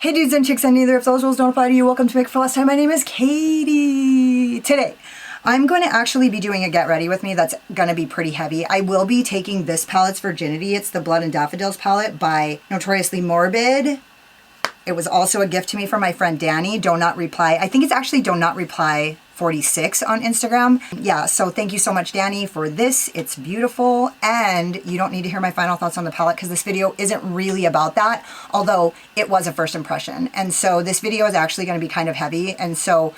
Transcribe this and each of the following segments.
Hey dudes and chicks, and neither if those rules don't apply to you, welcome to Make for Less Time. My name is Katie. Today, I'm going to actually be doing a get ready with me that's going to be pretty heavy. I will be taking this palette's virginity. It's the Blood and Daffodils palette by Notoriously Morbid. It was also a gift to me from my friend Danny. Do Not Reply. I think it's actually Do Not Reply 46 on Instagram. Yeah, so thank you so much, Danny, for this. It's beautiful, and you don't need to hear my final thoughts on the palette because this video isn't really about that, although it was a first impression. And so this video is actually going to be kind of heavy, and so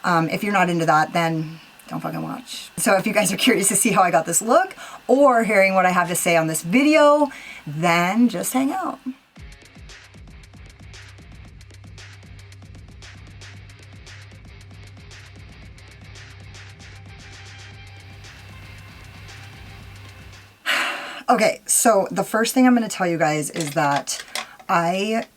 if you're not into that, then don't fucking watch. So if you guys are curious to see how I got this look or hearing what I have to say on this video, then just hang out. Okay, so the first thing I'm going to tell you guys is that I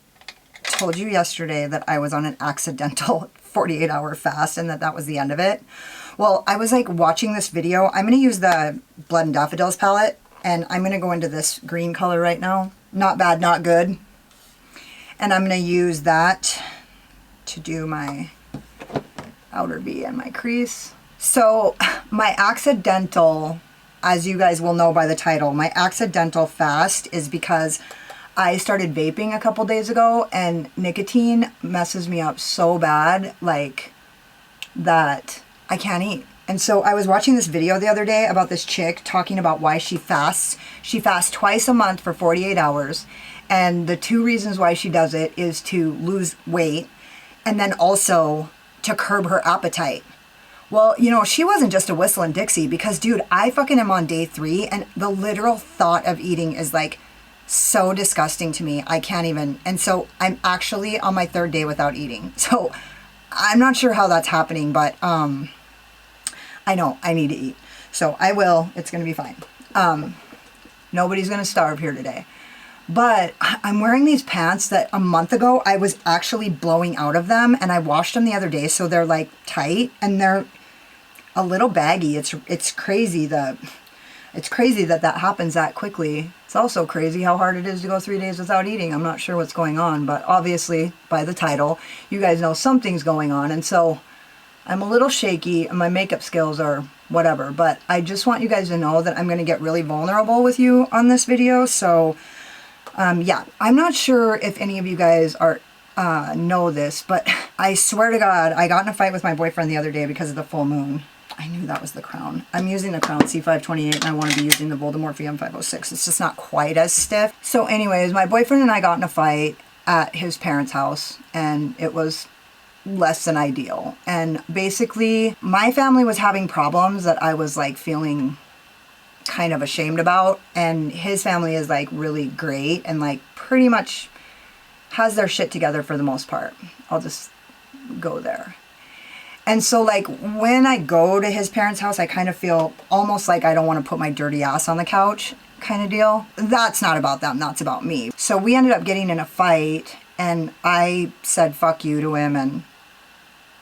told you yesterday that I was on an accidental 48-hour fast and that was the end of it. Well, I was like watching this video. I'm going to use the Blood and Daffodils palette, and I'm going to go into this green color right now. Not bad, not good. And I'm going to use that to do my outer V and my crease. So my accidental, as you guys will know by the title, my accidental fast is because I started vaping a couple days ago, and nicotine messes me up so bad, like, that I can't eat. And so I was watching this video the other day about this chick talking about why she fasts. She fasts twice a month for 48 hours. And the two reasons why she does it is to lose weight and then also to curb her appetite. Well, you know, she wasn't just a whistling Dixie because, dude, I fucking am on day 3 and the literal thought of eating is like so disgusting to me. I can't even. And so I'm actually on my 3rd day without eating. So I'm not sure how that's happening, but I know I need to eat. So I will. It's going to be fine. Nobody's going to starve here today. But I'm wearing these pants that a month ago I was actually blowing out of them, and I washed them the other day, so they're like tight and they're a little baggy. It's crazy that that happens that quickly. It's also crazy how hard it is to go 3 days without eating. I'm not sure what's going on, but obviously by the title, you guys know something's going on, and so I'm a little shaky and my makeup skills are whatever, but I just want you guys to know that I'm going to get really vulnerable with you on this video. So yeah, I'm not sure if any of you guys are know this, but I swear to God, I got in a fight with my boyfriend the other day because of the full moon. I knew that was the crown. I'm using the crown C528 and I want to be using the Voldemort VM506. It's just not quite as stiff. So anyways, my boyfriend and I got in a fight at his parents' house, and it was less than ideal. And basically, my family was having problems that I was like feeling kind of ashamed about, and his family is like really great and like pretty much has their shit together for the most part. I'll just go there. And so like when I go to his parents' house, I kind of feel almost like I don't want to put my dirty ass on the couch kind of deal. That's not about them, that's about me. So we ended up getting in a fight, and I said fuck you to him and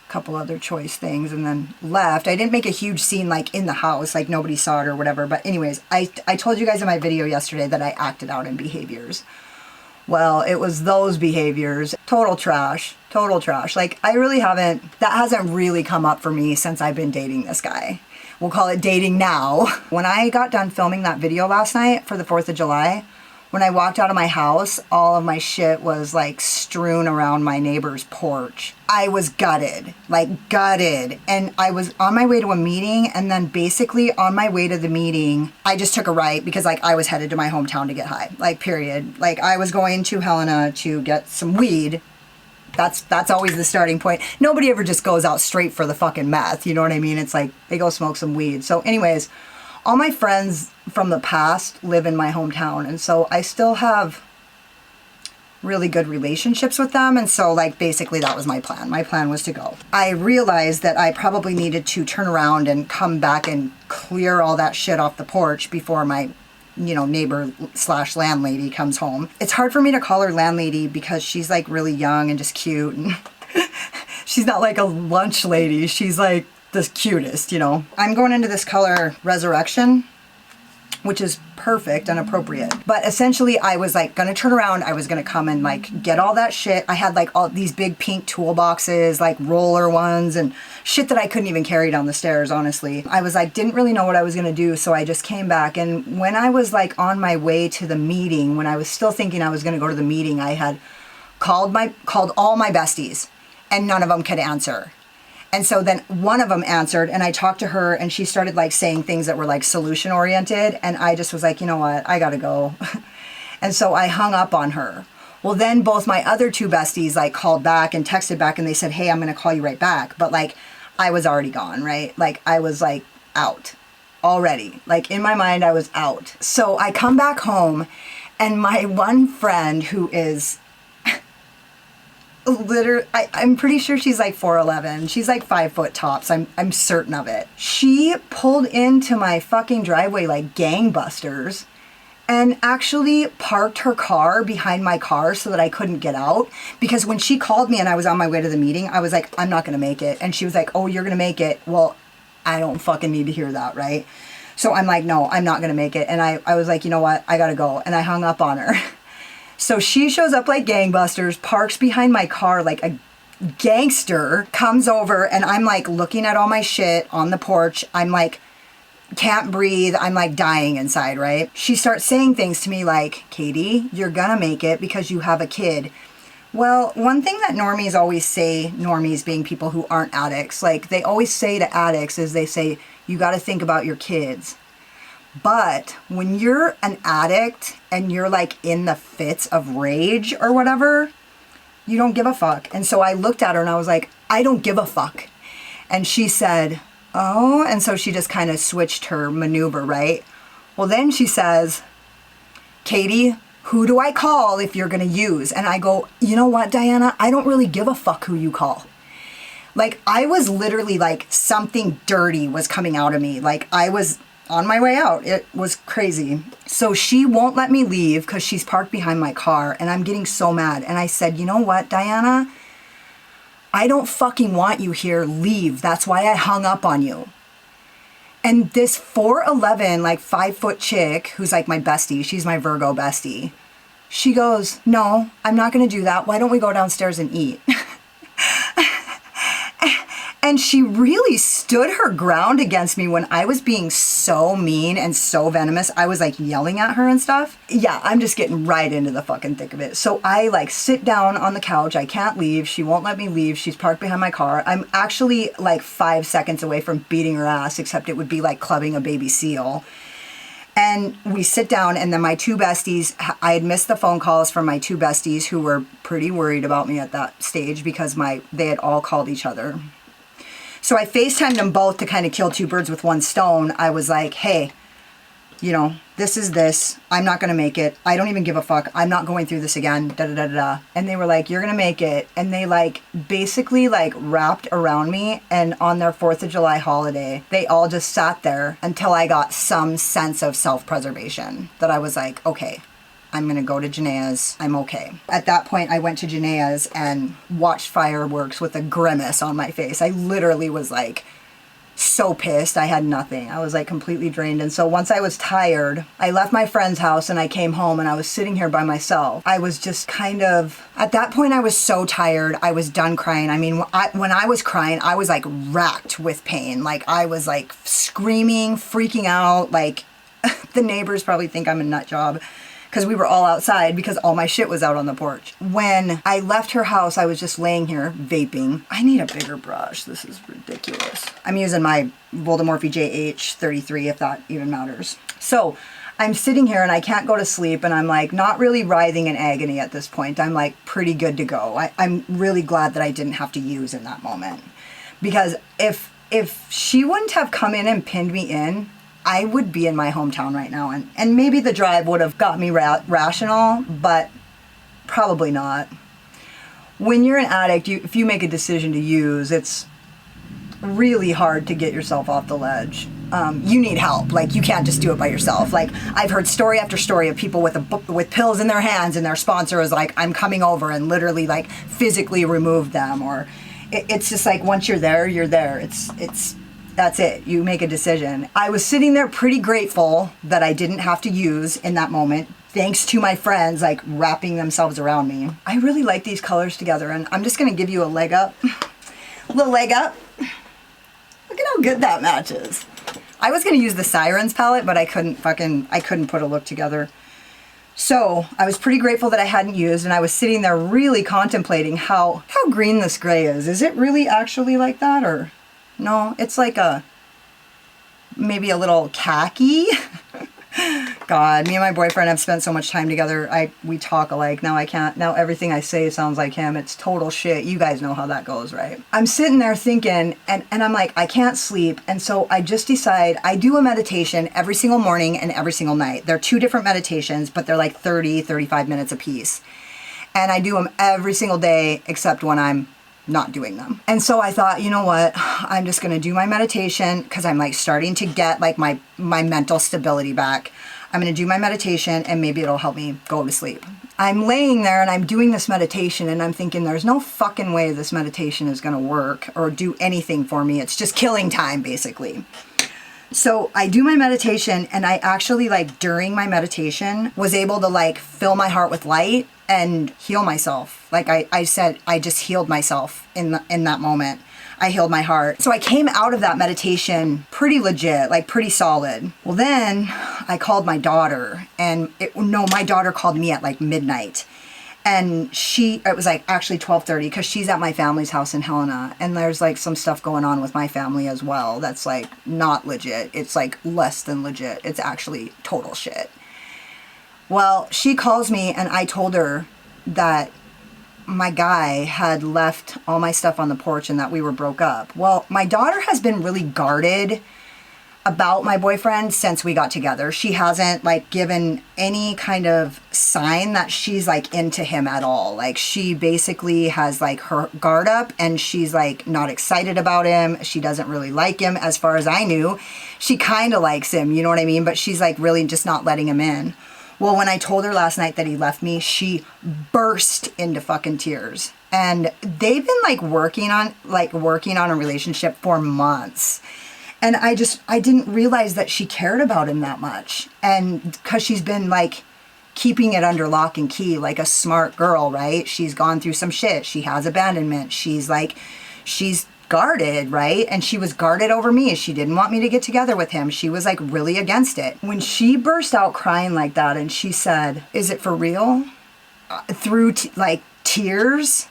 couple other choice things and then left. I didn't make a huge scene like in the house, like nobody saw it or whatever, but anyways, I told you guys in my video yesterday that I acted out in behaviors. Well, it was those behaviors. Total trash. Total trash. Like, I really haven't, that hasn't really come up for me since I've been dating this guy. We'll call it dating now. When I got done filming that video last night for the 4th of July, when I walked out of my house, all of my shit was like strewn around my neighbor's porch. I was gutted, like gutted. And I was on my way to a meeting, and then basically on my way to the meeting, I just took a right because like I was headed to my hometown to get high, like period. Like I was going to Helena to get some weed. That's always the starting point. Nobody ever just goes out straight for the fucking meth, you know what I mean? It's like they go smoke some weed. So anyways, all my friends from the past live in my hometown, and so I still have really good relationships with them, and so like basically that was my plan. My plan was to go. I realized that I probably needed to turn around and come back and clear all that shit off the porch before my, you know, neighbor slash landlady comes home. It's hard for me to call her landlady because she's like really young and just cute, and she's not like a lunch lady. She's like the cutest, you know. I'm going into this color Resurrection, which is perfect and appropriate. But essentially I was like gonna turn around, I was gonna come and like get all that shit. I had like all these big pink toolboxes, like roller ones and shit that I couldn't even carry down the stairs, honestly. I was like, didn't really know what I was gonna do, so I just came back. And when I was like on my way to the meeting, when I was still thinking I was gonna go to the meeting, I had called all my besties and none of them could answer. And so then one of them answered and I talked to her and she started like saying things that were like solution oriented. And I just was like, you know what, I gotta go. And so I hung up on her. Well, then both my other two besties like called back and texted back and they said, hey, I'm gonna call you right back. But like, I was already gone, right? Like I was like out already. Like in my mind, I was out. So I come back home and my one friend who is literally, I'm pretty sure she's like 4'11". She's like 5 foot tops. I'm certain of it. She pulled into my fucking driveway like gangbusters and actually parked her car behind my car so that I couldn't get out. Because when she called me and I was on my way to the meeting, I was like, I'm not gonna make it. And she was like, oh, you're gonna make it. Well, I don't fucking need to hear that, right? So I'm like, no, I'm not gonna make it. And I was like, you know what? I gotta go. And I hung up on her. So she shows up like gangbusters, parks behind my car like a gangster, comes over, and I'm like looking at all my shit on the porch. I'm like, can't breathe. I'm like dying inside, right? She starts saying things to me like, Katie, you're gonna make it because you have a kid. Well, one thing that normies always say, normies being people who aren't addicts, like they always say to addicts is they say, you gotta think about your kids. But when you're an addict and you're like in the fits of rage or whatever, you don't give a fuck. And so I looked at her and I was like, I don't give a fuck. And she said, oh, and so she just kind of switched her maneuver, right? Well, then she says, Katie, who do I call if you're going to use? And I go, you know what, Diana? I don't really give a fuck who you call. Like, I was literally like something dirty was coming out of me. Like, I was on my way out. It was crazy. So she won't let me leave because she's parked behind my car and I'm getting so mad. And I said, you know what, Diana? I don't fucking want you here. Leave. That's why I hung up on you. And this 4'11", like 5 foot chick who's like my bestie, she's my Virgo bestie. She goes, no, I'm not going to do that. Why don't we go downstairs and eat? And she really stood her ground against me when I was being so mean and so venomous. I was like yelling at her and stuff. Yeah, I'm just getting right into the fucking thick of it. So I like sit down on the couch. I can't leave. She won't let me leave. She's parked behind my car. I'm actually like 5 seconds away from beating her ass, except it would be like clubbing a baby seal. And we sit down and then my two besties, I had missed the phone calls from my two besties who were pretty worried about me at that stage because they had all called each other. So I FaceTimed them both to kind of kill two birds with one stone. I was like, hey, you know, this is this. I'm not going to make it. I don't even give a fuck. I'm not going through this again. Da da da da. And they were like, you're going to make it. And they like basically like wrapped around me. And on their 4th of July holiday, they all just sat there until I got some sense of self-preservation that I was like, okay, I'm going to go to Janae's. I'm okay. At that point, I went to Janae's and watched fireworks with a grimace on my face. I literally was like so pissed. I had nothing. I was like completely drained. And so once I was tired, I left my friend's house and I came home and I was sitting here by myself. I was just kind of, at that point, I was so tired. I was done crying. I mean, when I was crying, I was like racked with pain. Like I was like screaming, freaking out. Like the neighbors probably think I'm a nut job. Because we were all outside because all my shit was out on the porch. When I left her house, I was just laying here vaping. I need a bigger brush. This is ridiculous. I'm using my Lobotomy JH33 if that even matters. So I'm sitting here and I can't go to sleep and I'm like not really writhing in agony at this point. I'm like pretty good to go. I'm really glad that I didn't have to use in that moment. Because if she wouldn't have come in and pinned me in, I would be in my hometown right now, and maybe the drive would have got me rational, but probably not. When you're an addict, if you make a decision to use, it's really hard to get yourself off the ledge. You need help. Like, you can't just do it by yourself. Like, I've heard story after story of people with pills in their hands, and their sponsor is like, I'm coming over, and literally, like, physically remove them, or it's just like, once you're there, you're there. That's it. You make a decision. I was sitting there pretty grateful that I didn't have to use in that moment, thanks to my friends like wrapping themselves around me. I really like these colors together, and I'm just gonna give you a leg up. A little leg up. Look at how good that matches. I was gonna use the Sirens palette, but I couldn't put a look together. So I was pretty grateful that I hadn't used, and I was sitting there really contemplating how green this gray is. Is it really actually like that, or no? It's like maybe a little khaki. God, me and my boyfriend have spent so much time together. We talk alike. Now everything I say sounds like him. It's total shit. You guys know how that goes, right? I'm sitting there thinking, and I'm like, I can't sleep. And so I just decide, I do a meditation every single morning and every single night. They're 2 different meditations, but they're like 30, 35 minutes a piece. And I do them every single day except when I'm not doing them. And so I thought, you know what, I'm just gonna do my meditation because I'm like starting to get like my mental stability back. I'm gonna do my meditation and maybe it'll help me go to sleep. I'm laying there and I'm doing this meditation and I'm thinking there's no fucking way this meditation is gonna work or do anything for me. It's just killing time basically. So I do my meditation, and I actually, like, during my meditation was able to like fill my heart with light and heal myself. Like I said, I just healed myself in that moment. I healed my heart. So I came out of that meditation pretty legit, like pretty solid. Well, then I called my daughter, and my daughter called me at like midnight. And it was like actually 12:30 because she's at my family's house in Helena, and there's like some stuff going on with my family as well that's like not legit. It's like less than legit. It's actually total shit. Well, she calls me and I told her that my guy had left all my stuff on the porch and that we were broke up. Well, my daughter has been really guarded about my boyfriend since we got together. She hasn't like given any kind of sign that she's like into him at all. Like she basically has like her guard up and she's like not excited about him. She doesn't really like him as far as I knew. She kind of likes him, you know what I mean? But she's like really just not letting him in. Well, when I told her last night that he left me, she burst into fucking tears. And they've been like working on a relationship for months. And I didn't realize that she cared about him that much. And because she's been like keeping it under lock and key like a smart girl, right? She's gone through some shit. She has abandonment. She's guarded, right? And she was guarded over me. She didn't want me to get together with him. She was like really against it. When she burst out crying like that and she said, "Is it for real?" Through tears,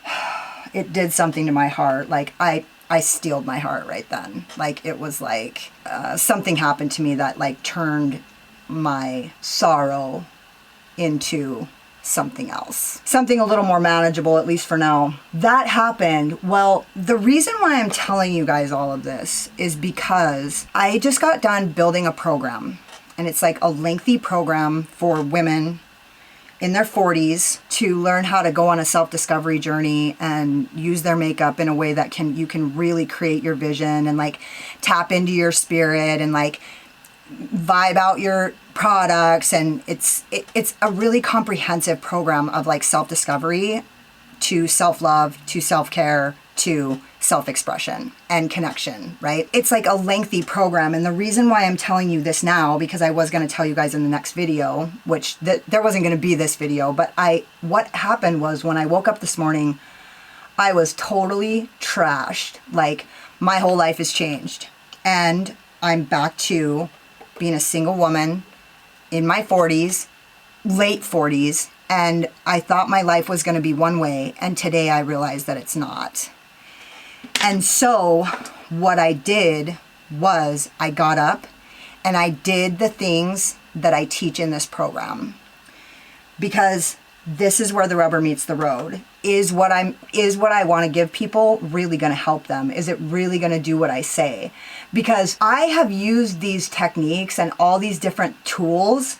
it did something to my heart. Like I steeled my heart right then. Like it was like something happened to me that like turned my sorrow into something else. Something a little more manageable, at least for now. That happened. Well, the reason why I'm telling you guys all of this is because I just got done building a program. And it's like a lengthy program for women in their 40s to learn how to go on a self-discovery journey and use their makeup in a way that you can really create your vision and like tap into your spirit and like vibe out your products. And it's a really comprehensive program of like self-discovery to self-love to self-care to self-expression and connection, right? It's like a lengthy program. And the reason why I'm telling you this now, because I was going to tell you guys in the next video, which there wasn't going to be this video, but what happened was when I woke up this morning, I was totally trashed. Like my whole life has changed. And I'm back to being a single woman in my 40s, late 40s. And I thought my life was going to be one way. And today I realized that it's not. And so what I did was I got up and I did the things that I teach in this program, because this is where the rubber meets the road. Is what I want to give people really going to help them? Is it really going to do what I say? Because I have used these techniques and all these different tools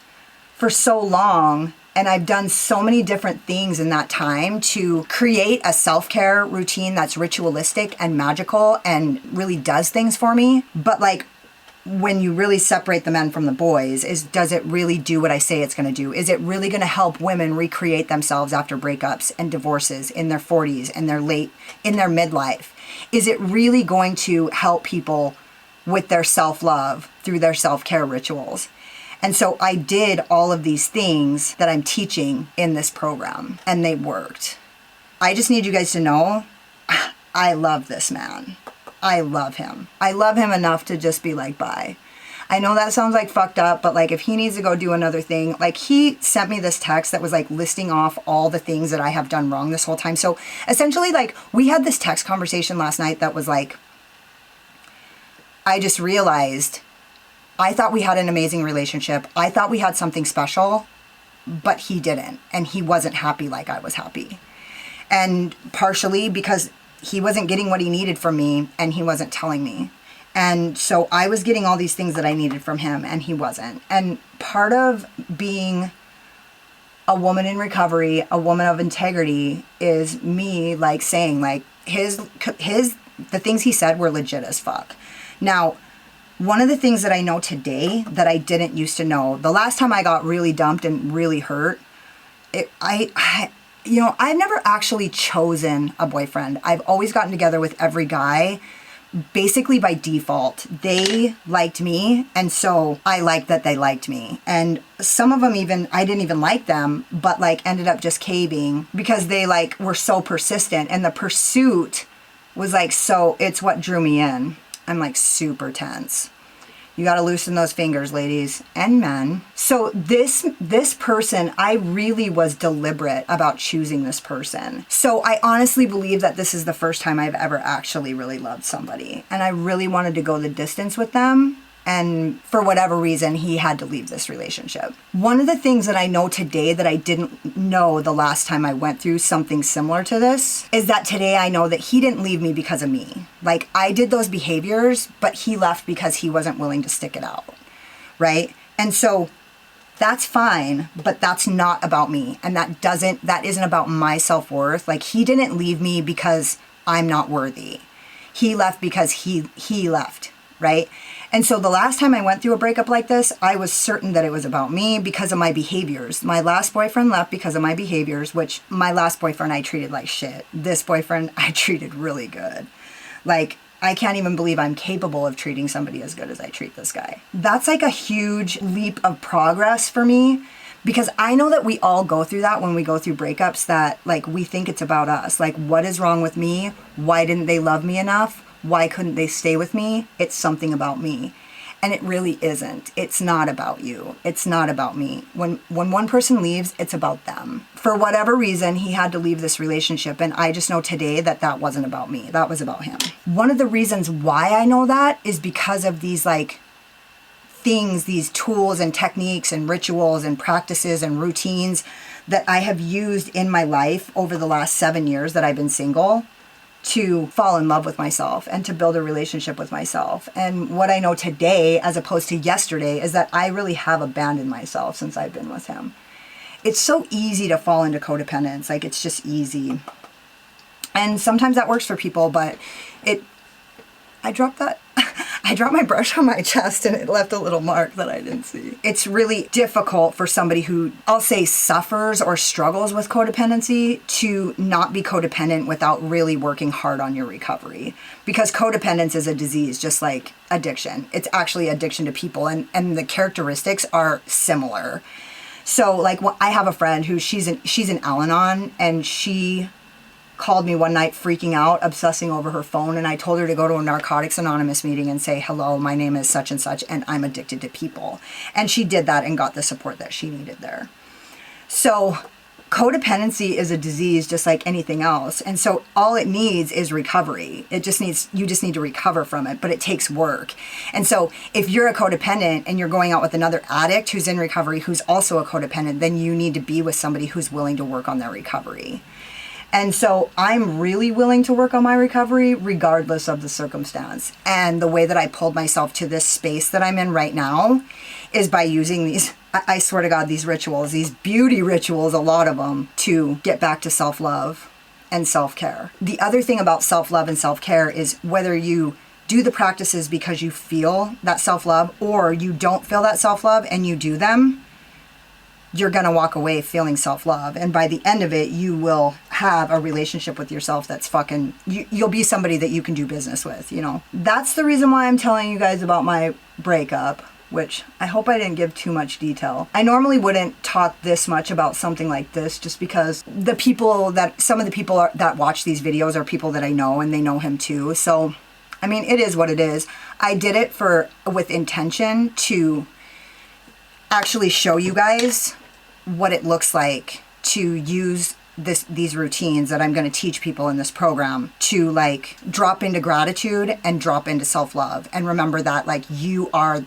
for so long, and I've done so many different things in that time to create a self-care routine that's ritualistic and magical and really does things for me. But like when you really separate the men from the boys, does it really do what I say it's going to do? Is it really going to help women recreate themselves after breakups and divorces in their 40s and in their midlife? Is it really going to help people with their self-love through their self-care rituals. And so I did all of these things that I'm teaching in this program, and they worked. I just need you guys to know, I love this man. I love him. I love him enough to just be like, bye. I know that sounds like fucked up, but like if he needs to go do another thing, like he sent me this text that was like listing off all the things that I have done wrong this whole time. So essentially, like, we had this text conversation last night that was like, I just realized I thought we had an amazing relationship. I thought we had something special, but he didn't. And he wasn't happy like I was happy. And partially because he wasn't getting what he needed from me and he wasn't telling me. And so I was getting all these things that I needed from him and he wasn't. And part of being a woman in recovery, a woman of integrity, is me like saying like the things he said were legit as fuck. Now, one of the things that I know today that I didn't used to know, the last time I got really dumped and really hurt, I've never actually chosen a boyfriend. I've always gotten together with every guy basically by default. They liked me, and so I liked that they liked me. And some of them even, I didn't even like them, but like ended up just caving because they like were so persistent, and the pursuit was like, so it's what drew me in. I'm like super tense. You got to loosen those fingers, ladies and men. So this person, I really was deliberate about choosing this person. So I honestly believe that this is the first time I've ever actually really loved somebody. And I really wanted to go the distance with them. And for whatever reason, he had to leave this relationship. One of the things that I know today that I didn't know the last time I went through something similar to this is that today I know that he didn't leave me because of me. Like, I did those behaviors, but he left because he wasn't willing to stick it out, right? And so that's fine, but that's not about me. And that isn't about my self-worth. Like, he didn't leave me because I'm not worthy. He left because he left, right? And so the last time I went through a breakup like this, I was certain that it was about me because of my behaviors. My last boyfriend left because of my behaviors, which my last boyfriend I treated like shit. This boyfriend I treated really good. Like, I can't even believe I'm capable of treating somebody as good as I treat this guy. That's like a huge leap of progress for me, because I know that we all go through that when we go through breakups, that like we think it's about us. Like, what is wrong with me? Why didn't they love me enough? Why couldn't they stay with me? It's something about me. And it really isn't. It's not about you. It's not about me. When one person leaves, it's about them. For whatever reason, he had to leave this relationship. And I just know today that that wasn't about me. That was about him. One of the reasons why I know that is because of these like things, these tools and techniques and rituals and practices and routines that I have used in my life over the last 7 years that I've been single, to fall in love with myself and to build a relationship with myself. And what I know today, as opposed to yesterday, is that I really have abandoned myself since I've been with him. It's so easy to fall into codependence. Like, it's just easy. And sometimes that works for people, but I dropped my brush on my chest and it left a little mark that I didn't see. It's really difficult for somebody who, I'll say, suffers or struggles with codependency to not be codependent without really working hard on your recovery. Because codependence is a disease, just like addiction. It's actually addiction to people, and the characteristics are similar. So like, I have a friend who she's in Al-Anon, and she called me one night freaking out, obsessing over her phone, and I told her to go to a Narcotics Anonymous meeting and say, hello, my name is such and such, and I'm addicted to people. And she did that and got the support that she needed there. So codependency is a disease just like anything else. And so all it needs is recovery. You just need to recover from it, but it takes work. And so if you're a codependent and you're going out with another addict who's in recovery, who's also a codependent, then you need to be with somebody who's willing to work on their recovery. And so I'm really willing to work on my recovery regardless of the circumstance. And the way that I pulled myself to this space that I'm in right now is by using these, I swear to God, these rituals, these beauty rituals, a lot of them, to get back to self-love and self-care. The other thing about self-love and self-care is whether you do the practices because you feel that self-love or you don't feel that self-love and you do them, you're going to walk away feeling self-love. And by the end of it, you will have a relationship with yourself that's fucking, you'll be somebody that you can do business with, you know. That's the reason why I'm telling you guys about my breakup, which I hope I didn't give too much detail. I normally wouldn't talk this much about something like this just because some of the people that watch these videos are people that I know, and they know him too. So, I mean, it is what it is. I did it with intention to actually show you guys what it looks like to use these routines that I'm going to teach people in this program to like drop into gratitude and drop into self-love and remember that like you are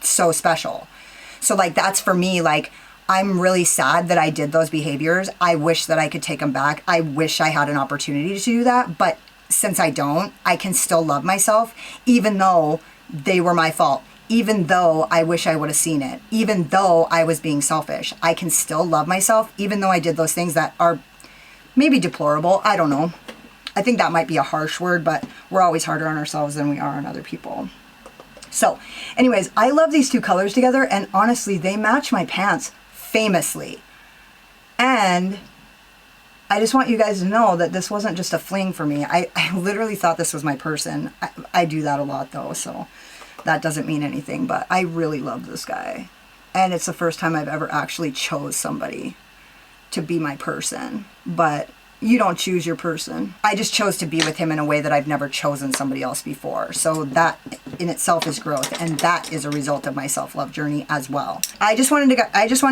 so special. So like that's for me, like I'm really sad that I did those behaviors. I wish that I could take them back. I wish I had an opportunity to do that, but since I don't, I can still love myself even though they were my fault. Even though I wish I would have seen it, even though I was being selfish, I can still love myself, even though I did those things that are maybe deplorable. I don't know. I think that might be a harsh word, but we're always harder on ourselves than we are on other people. So anyways, I love these two colors together, and honestly, they match my pants famously. And I just want you guys to know that this wasn't just a fling for me. I literally thought this was my person. I do that a lot though, so that doesn't mean anything, but I really love this guy. And it's the first time I've ever actually chose somebody to be my person. But you don't choose your person. I just chose to be with him in a way that I've never chosen somebody else before. So that in itself is growth, and that is a result of my self-love journey as well. I just wanted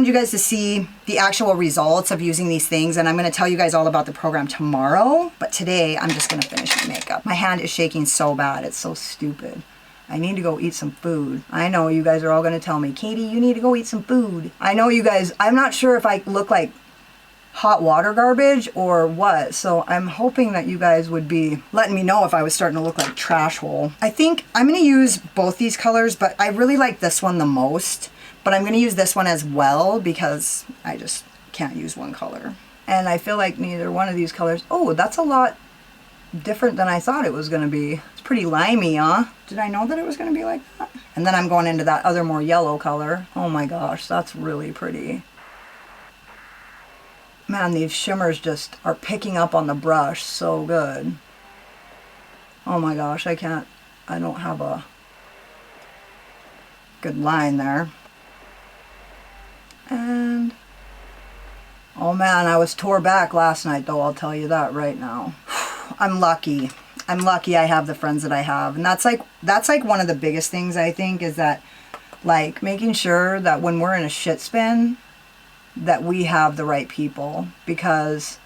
you guys to see the actual results of using these things, and I'm going to tell you guys all about the program tomorrow. But today I'm just going to finish my makeup. My hand is shaking so bad. It's so stupid. I need to go eat some food. I know you guys are all going to tell me, Katie, you need to go eat some food. I know you guys, I'm not sure if I look like hot water garbage or what. So I'm hoping that you guys would be letting me know if I was starting to look like trash hole. I think I'm going to use both these colors, but I really like this one the most. But I'm going to use this one as well because I just can't use one color. And I feel like neither one of these colors, oh, that's a lot different than I thought it was going to be. It's pretty limey, huh? Did I know that it was going to be like that? And then I'm going into that other more yellow color. Oh my gosh, that's really pretty. Man, these shimmers just are picking up on the brush so good. Oh my gosh, I don't have a good line there. And, oh man, I was tore back last night though, I'll tell you that right now. I'm lucky. I'm lucky I have the friends that I have. And that's like one of the biggest things I think is that like making sure that when we're in a shit spin that we have the right people, because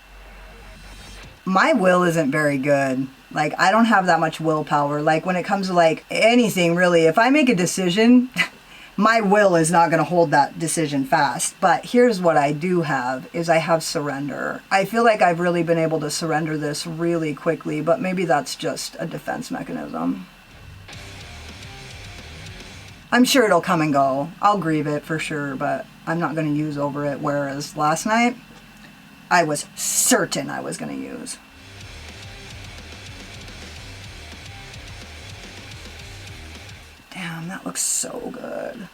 my will isn't very good. Like I don't have that much willpower. Like when it comes to like anything really, if I make a decision, my will is not going to hold that decision fast. But here's what I do have is I have surrender. I feel like I've really been able to surrender this really quickly, but maybe that's just a defense mechanism. I'm sure it'll come and go. I'll grieve it for sure, but I'm not going to use over it. Whereas last night, I was certain I was going to use. Damn, that looks so good.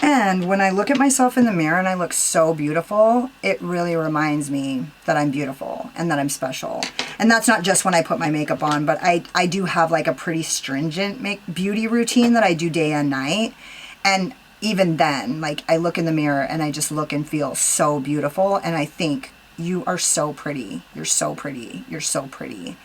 And when I look at myself in the mirror and I look so beautiful, it really reminds me that I'm beautiful and that I'm special. And that's not just when I put my makeup on, but I do have like a pretty stringent beauty routine that I do day and night. And even then, like I look in the mirror and I just look and feel so beautiful. And I think, you are so pretty. You're so pretty. You're so pretty.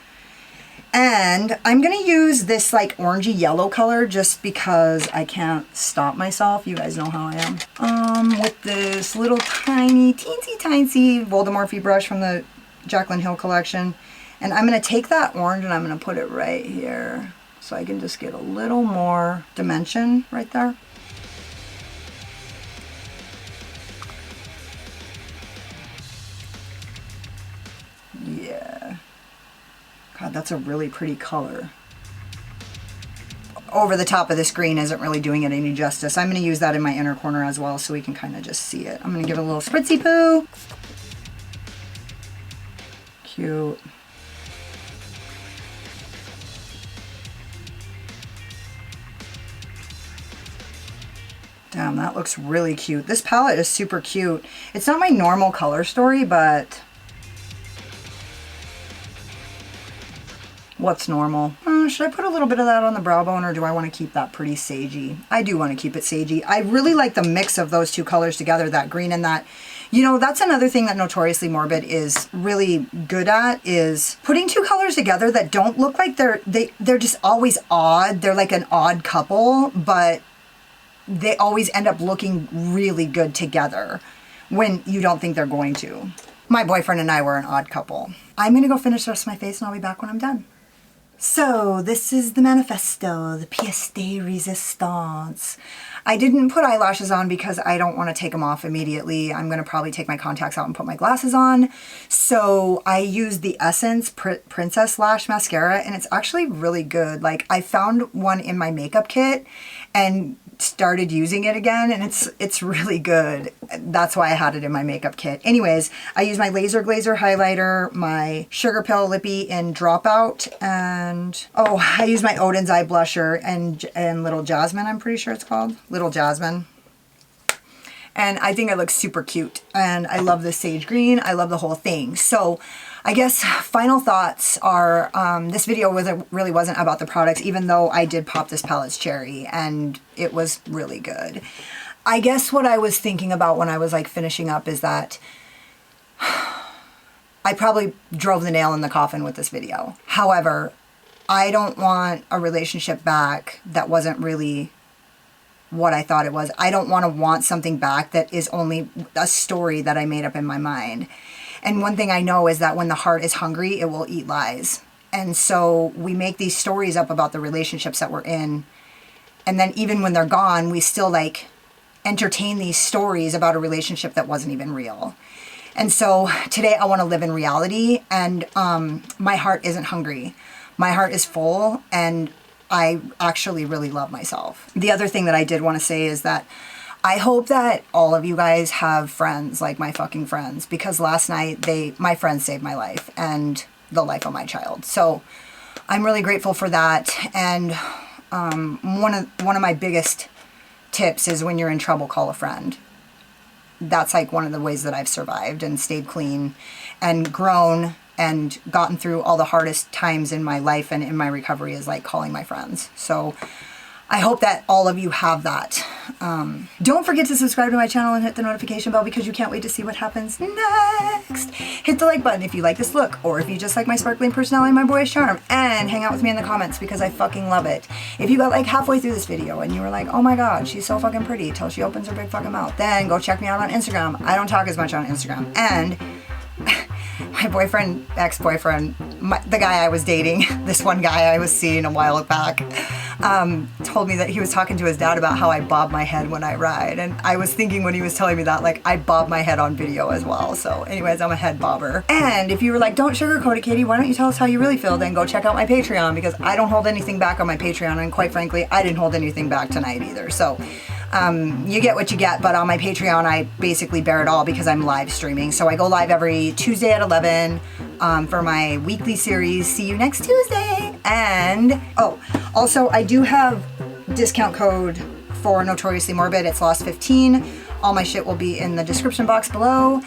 And I'm going to use this like orangey yellow color just because I can't stop myself. You guys know how I am. With this little tiny, teensy Voldemorphy brush from the Jaclyn Hill collection. And I'm going to take that orange and I'm going to put it right here. So I can just get a little more dimension right there. Yeah. God, that's a really pretty color. Over the top of the screen isn't really doing it any justice. I'm going to use that in my inner corner as well so we can kind of just see it. I'm going to give it a little spritzy poo. Cute. Damn, that looks really cute. This palette is super cute. It's not my normal color story, but what's normal? Should I put a little bit of that on the brow bone, or do I want to keep that pretty sagey? I do want to keep it sagey. I really like the mix of those two colors together, that green and that. You know, that's another thing that Notoriously Morbid is really good at, is putting two colors together that don't look like they're just always odd. They're like an odd couple, but they always end up looking really good together when you don't think they're going to. My boyfriend and I were an odd couple. I'm gonna go finish the rest of my face and I'll be back when I'm done. So this is the manifesto, the pièce de résistance. I didn't put eyelashes on because I don't want to take them off immediately. I'm going to probably take my contacts out and put my glasses on. So I used the Essence Princess Lash Mascara, and it's actually really good. Like, I found one in my makeup kit and started using it again, and it's really good. That's why I had it in my makeup kit. Anyways, I use my Laser Glazer highlighter, my Sugar Pill Lippy in Dropout, and oh, I use my Odin's Eye blusher and Little Jasmine, I'm pretty sure it's called. Little Jasmine. And I think it looks super cute. And I love the sage green. I love the whole thing. So I guess final thoughts are, this video really wasn't about the products, even though I did pop this palette's cherry and it was really good. I guess what I was thinking about when I was like finishing up is that I probably drove the nail in the coffin with this video. However, I don't want a relationship back that wasn't really what I thought it was. I don't want something back that is only a story that I made up in my mind. And one thing I know is that when the heart is hungry, it will eat lies. And so we make these stories up about the relationships that we're in. And then even when they're gone, we still like entertain these stories about a relationship that wasn't even real. And so today I want to live in reality, and my heart isn't hungry. My heart is full, and I actually really love myself. The other thing that I did want to say is that I hope that all of you guys have friends like my fucking friends, because last night my friends saved my life and the life of my child. So I'm really grateful for that. And one of my biggest tips is, when you're in trouble, call a friend. That's like one of the ways that I've survived and stayed clean and grown and gotten through all the hardest times in my life and in my recovery, is like calling my friends. So I hope that all of you have that. Don't forget to subscribe to my channel and hit the notification bell, because you can't wait to see what happens next. Hit the like button if you like this look, or if you just like my sparkling personality and my boyish charm, and hang out with me in the comments, because I fucking love it. If you got like halfway through this video and you were like, oh my god, she's so fucking pretty till she opens her big fucking mouth, then go check me out on Instagram. I don't talk as much on Instagram. And my boyfriend, ex-boyfriend, the guy I was dating, this one guy I was seeing a while back, told me that he was talking to his dad about how I bob my head when I ride. And I was thinking when he was telling me that, like, I bob my head on video as well. So anyways, I'm a head bobber. And if you were like, don't sugarcoat it, Katie, why don't you tell us how you really feel? Then go check out my Patreon, because I don't hold anything back on my Patreon. And quite frankly, I didn't hold anything back tonight either. So you get what you get, but on my Patreon, I basically bear it all, because I'm live streaming. So I go live every Tuesday at 11 for my weekly series. See you next Tuesday. And, oh, also I do have discount code for Notoriously Morbid. It's LOSS15. All my shit will be in the description box below.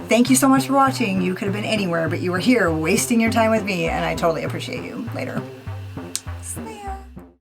Thank you so much for watching. You could have been anywhere, but you were here wasting your time with me, and I totally appreciate you. Later.